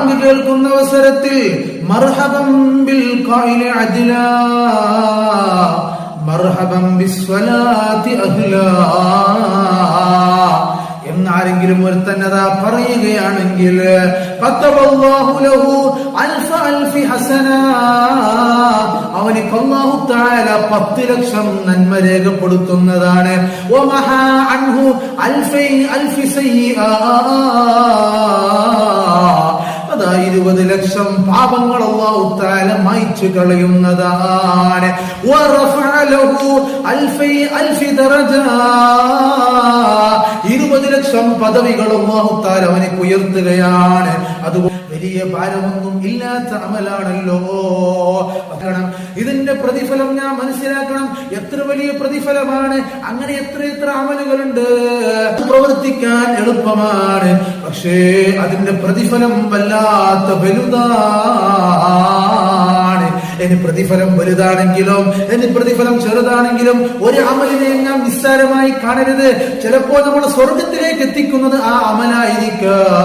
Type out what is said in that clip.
കേൾക്കുന്ന അവസരത്തിൽ മർഹബൻ ബിൽ ഖായില അജ്ലാ മർഹബൻ ബിസ്സലാത്തി അഹ്ലാ എന്നാരെങ്കിലും ഒരുത്തന്നതാ പറയുകയാണെങ്കിൽ കതബല്ലാഹു ലഹു അൽഫി ഹസന, അവനിക്ക് അല്ലാഹു തആല 10 ലക്ഷം നന്മ രേഖപ്പെടുത്തുന്നതാണ്. വമഹാ അൻഹു അൽഫി സയ്യിആ, 20 ലക്ഷം പാപങ്ങൾ അല്ലാഹു തആല മായ്ച്ചു കളയുന്നതാണ്. വറഫഅ ലഹു അൽഫി ദറജാ, 20 ലക്ഷം പദവികൾ അല്ലാഹു തആല അവനിക്ക് ഉയർത്തുകയാണ്. അതുകൊണ്ട് വലിയ ഭാരമൊന്നും ഇല്ലാത്ത അമലാണല്ലോ. ഇതിന്റെ പ്രതിഫലം ഞാൻ മനസ്സിലാക്കണം. എത്ര വലിയ പ്രതിഫലമാണ്! അങ്ങനെ എത്ര അമലുകളുണ്ട്. പ്രവർത്തിക്കാൻ എളുപ്പമാണ്, പക്ഷേ അതിന്റെ പ്രതിഫലം വല്ലാത്ത വലുതാണ്. ഇനി പ്രതിഫലം വലുതാണെങ്കിലും ഇനി പ്രതിഫലം ചെറുതാണെങ്കിലും ഒരു അമലിനെ നാം നിസ്സാരമായി കാണരുത്. ചിലപ്പോൾ നമ്മൾ സ്വർഗത്തിലേക്ക് എത്തിക്കുന്നത് ആ അമലായിരിക്കാം.